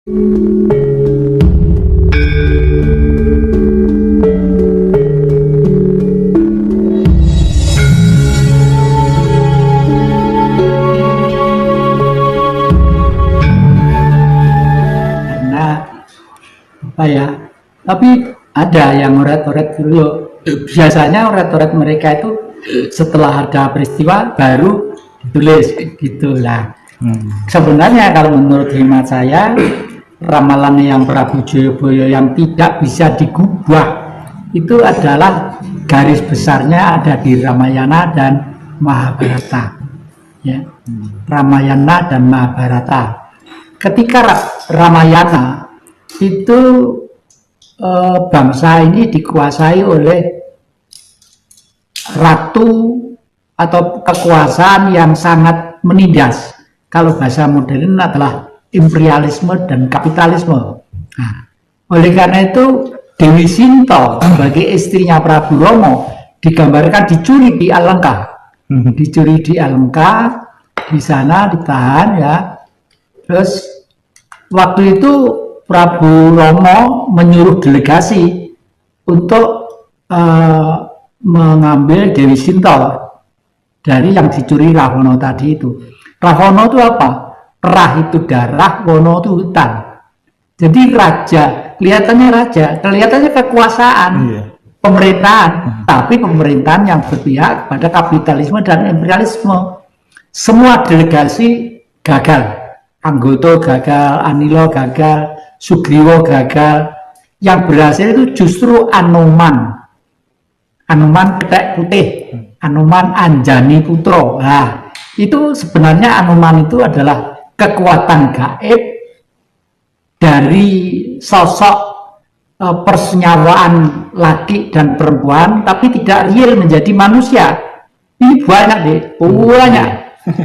Apa ya, tapi ada yang oret-oret dulu. Biasanya oret-oret mereka itu setelah ada peristiwa baru ditulis gitulah. Sebenarnya kalau menurut hemat saya, ramalan yang Prabu Jayabaya yang tidak bisa digubah itu adalah garis besarnya ada di Ramayana dan Mahabharata, ya. Ramayana dan Mahabharata. Ketika Ramayana itu bangsa ini dikuasai oleh ratu atau kekuasaan yang sangat menindas. Kalau bahasa modern adalah imperialisme dan kapitalisme. Nah, oleh karena itu Dewi Sinta sebagai istrinya Prabu Rama digambarkan dicuri di Alengka. Dicuri di Alengka, di sana ditahan ya. Terus waktu itu Prabu Rama menyuruh delegasi untuk mengambil Dewi Sinta dari yang dicuri Rahwana tadi itu. Rahwana itu apa? Rah itu darah, Wana itu hutan. Jadi raja, kelihatannya kekuasaan, pemerintahan, tapi pemerintahan yang berpihak pada kapitalisme dan imperialisme. Semua delegasi gagal. Anggota gagal, Anila gagal, Sugriwa gagal. Yang berhasil itu justru Anoman Ketek Putih, Anoman Anjani Putro. Nah, itu sebenarnya Anoman itu adalah kekuatan gaib dari sosok persenyawaan laki dan perempuan, tapi tidak real menjadi manusia. Ini banyak deh, banyak.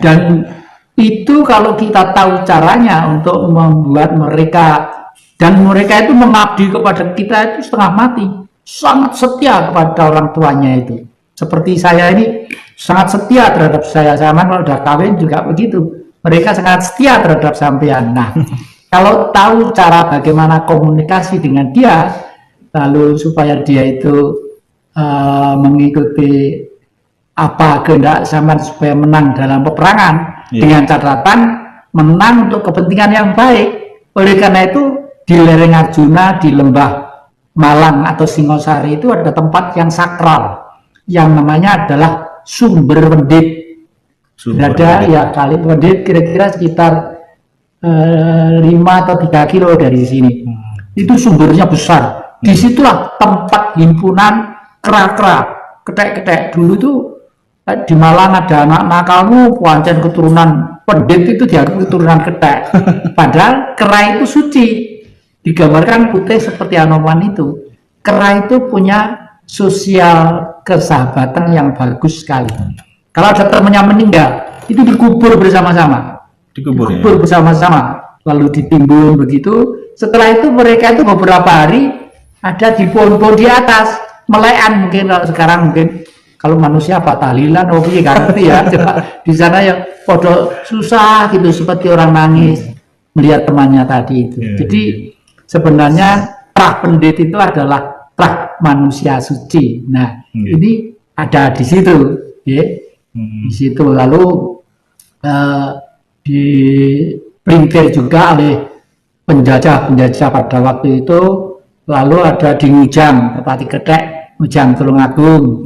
Dan itu kalau kita tahu caranya untuk membuat mereka, dan mereka itu mengabdi kepada kita itu setengah mati, sangat setia kepada orang tuanya itu. Seperti saya ini sangat setia terhadap saya, sama kalau udah kawin juga begitu. Mereka sangat setia terhadap sampean. Nah, kalau tahu cara bagaimana komunikasi dengan dia, lalu supaya dia itu mengikuti apa kehendak sampean supaya menang dalam peperangan, dengan catatan menang untuk kepentingan yang baik. Oleh karena itu di lereng Arjuna, di lembah Malang atau Singosari itu ada tempat yang sakral yang namanya adalah Sumber Wendit. Berada ya kali Wendit kira-kira sekitar 5 atau 3 kilo dari sini. Itu sumbernya besar. Disitulah tempat himpunan kera-kera, ketek-ketek. Dulu itu di Malang ada anak nakalmu, pancen keturunan Pendit itu dianggap keturunan ketek. Padahal kera itu suci. Digambarkan putih seperti Anoman itu. Kera itu punya sosial kesahabatan yang bagus sekali. Kalau ada temannya meninggal, itu dikubur bersama-sama. Dikubur bersama-sama, lalu ditimbun begitu. Setelah itu mereka itu beberapa hari ada di pohon-pohon di atas, melekan mungkin kalau sekarang mungkin kalau manusia apa tahlilan, ya. Di sana yang podo susah gitu seperti orang nangis melihat temannya tadi itu. Jadi sebenarnya Prah Pendit itu adalah prah manusia suci. Nah, ini ada di situ, ya. Di situ lalu dipelintir juga oleh penjajah pada waktu itu. Lalu ada di Ngujang, Pati Ketek, Ngujang Tulungagung.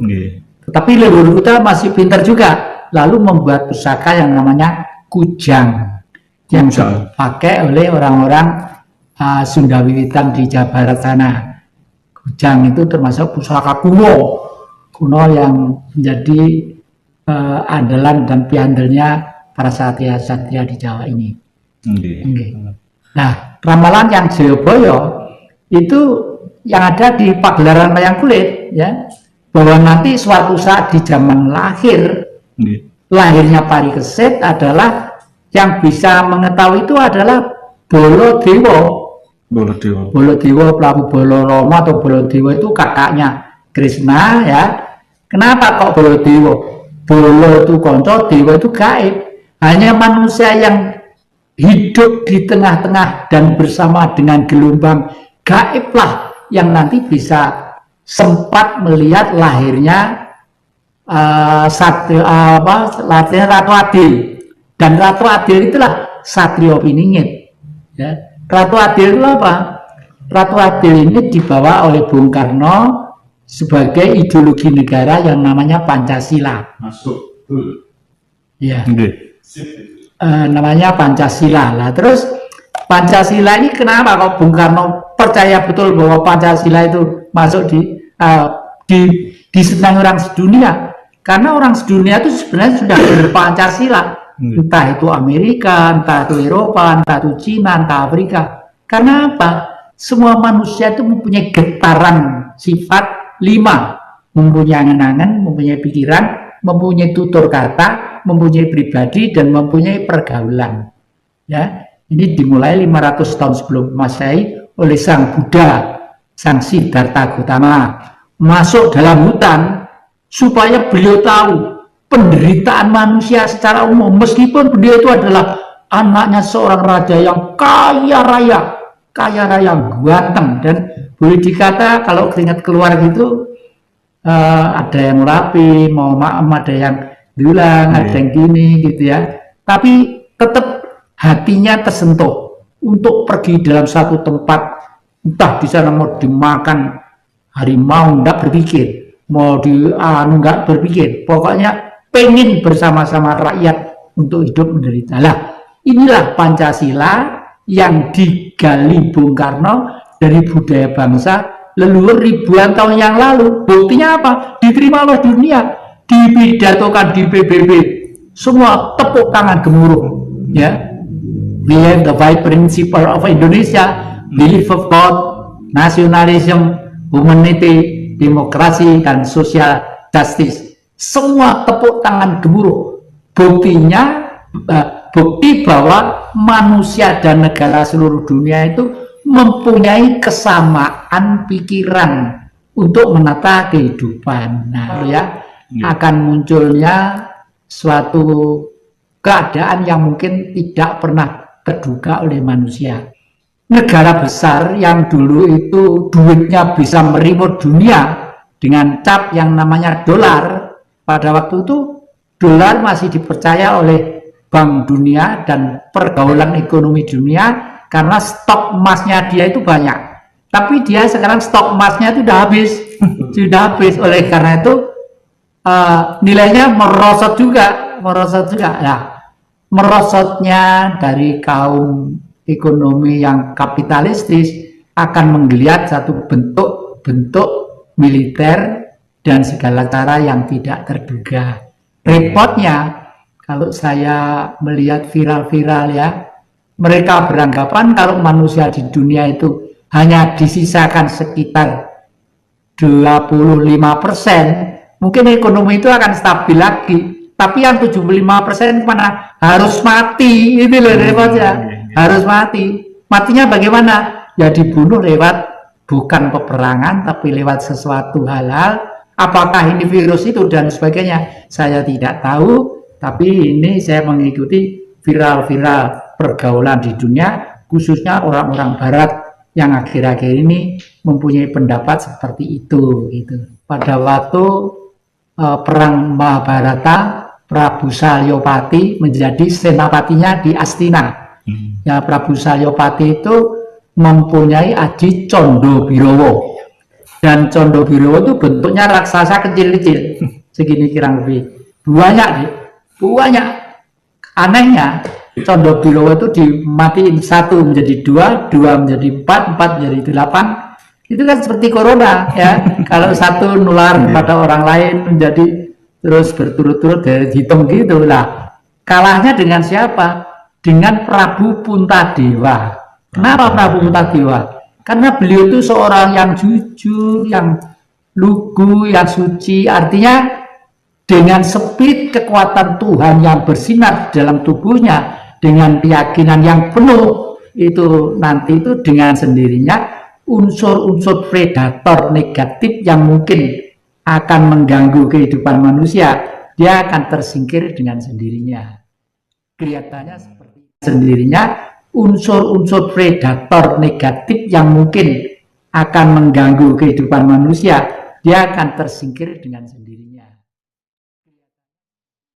Tetapi leluhur kita masih pintar juga, lalu membuat pusaka yang namanya kujang yang dipakai oleh orang-orang Sunda Wiwitan di Jawa Barat sana. Kujang itu termasuk pusaka kuno yang menjadi andalan dan piandelnya para satria-satria di Jawa ini. Nah, ramalan yang Jayabaya itu yang ada di pagelaran wayang kulit, ya, bahwa nanti suatu saat di zaman lahirnya Parikesit adalah yang bisa mengetahui itu adalah Baladewa. Baladewa, Prabu Balarama atau Baladewa itu kakaknya Krishna, ya. Kenapa kok Baladewa? Bala itu konco, dewa itu gaib. Hanya manusia yang hidup di tengah-tengah dan bersama dengan gelombang gaiblah yang nanti bisa sempat melihat lahirnya latihan Ratu Adil, dan Ratu Adil itulah Satrio Piningit. Ya. Ratu Adil itu apa? Ratu Adil ini dibawa oleh Bung Karno sebagai ideologi negara yang namanya Pancasila. Masuk. Ya. Namanya Pancasila. Nah, terus Pancasila ini kenapa kok Bung Karno percaya betul bahwa Pancasila itu masuk disenangi orang sedunia? Karena orang sedunia itu sebenarnya sudah berpancasila, entah itu Amerika, entah itu Eropa, entah itu Cina, entah Afrika. Karena apa? Semua manusia itu mempunyai getaran sifat 5, mempunyai angan-angan, mempunyai pikiran, mempunyai tutur kata, mempunyai pribadi, dan mempunyai pergaulan. Ya, ini dimulai 500 tahun sebelum Masehi oleh Sang Buddha, Sang Siddhartha Gautama, masuk dalam hutan supaya beliau tahu penderitaan manusia secara umum, meskipun beliau itu adalah anaknya seorang raja yang kaya raya ganteng, dan boleh dikata kalau keringat keluar gitu ada yang rapi, mau maaf, ada yang bilang, ada yang gini gitu ya, tapi tetap hatinya tersentuh untuk pergi dalam satu tempat, entah di sana mau dimakan harimau, enggak berpikir, mau enggak berpikir, pokoknya pengen bersama-sama rakyat untuk hidup menderita. Lah, inilah Pancasila yang digali Bung Karno dari budaya bangsa leluhur ribuan tahun yang lalu. Buktinya apa? Diterima oleh dunia, dipidatokan di PBB, semua tepuk tangan gemuruh. Ya, we have the five principle of Indonesia: belief of God, nationalism, humanity, demokrasi, dan social justice. Semua tepuk tangan gemuruh. Buktinya, bukti bahwa manusia dan negara seluruh dunia itu mempunyai kesamaan pikiran untuk menata kehidupan. Nah, ya, akan munculnya suatu keadaan yang mungkin tidak pernah terduga oleh manusia. Negara besar yang dulu itu duitnya bisa merimut dunia dengan cap yang namanya dolar, pada waktu itu dolar masih dipercaya oleh Bank Dunia dan pergaulan ekonomi dunia karena stok emasnya dia itu banyak. Tapi dia sekarang stok emasnya itu sudah habis, sudah habis. Oleh karena itu nilainya merosot juga. Nah, merosotnya dari kaum ekonomi yang kapitalistis akan menggeliat satu bentuk militer dan segala cara yang tidak terduga. Repotnya, kalau saya melihat viral-viral ya, mereka beranggapan kalau manusia di dunia itu hanya disisakan sekitar 25%, mungkin ekonomi itu akan stabil lagi. Tapi yang 75% mana harus mati, itu loh repotnya, harus mati. Matinya bagaimana? Ya dibunuh lewat bukan peperangan, tapi lewat sesuatu halal. Apakah ini virus itu dan sebagainya? Saya tidak tahu. Tapi ini saya mengikuti viral-viral pergaulan di dunia, khususnya orang-orang barat yang akhir-akhir ini mempunyai pendapat seperti itu. Gitu. Pada waktu perang Mahabharata, Prabu Salyopati menjadi senapatinya di Astina. Ya, Prabu Salyopati itu mempunyai adik Condobirowo, dan Condobirowo itu bentuknya raksasa kecil-kecil, segini kurang lebih, banyak. Anehnya Condobirowo itu dimatiin 1 menjadi 2, 2 menjadi 4, 4 menjadi 8. Itu kan seperti corona ya. Kalau satu nular pada orang lain menjadi terus berturut-turut dari hitam gitu lah. Kalahnya dengan siapa? Dengan Prabu Puntadewa. Kenapa Prabu Puntadewa? Karena beliau itu seorang yang jujur, yang lugu, yang suci. Artinya dengan spirit kekuatan Tuhan yang bersinar dalam tubuhnya, dengan keyakinan yang penuh, itu nanti itu dengan sendirinya unsur-unsur predator negatif yang mungkin akan mengganggu kehidupan manusia, dia akan tersingkir dengan sendirinya. Kelihatannya seperti sendirinya unsur-unsur predator negatif yang mungkin akan mengganggu kehidupan manusia, dia akan tersingkir dengan sendirinya.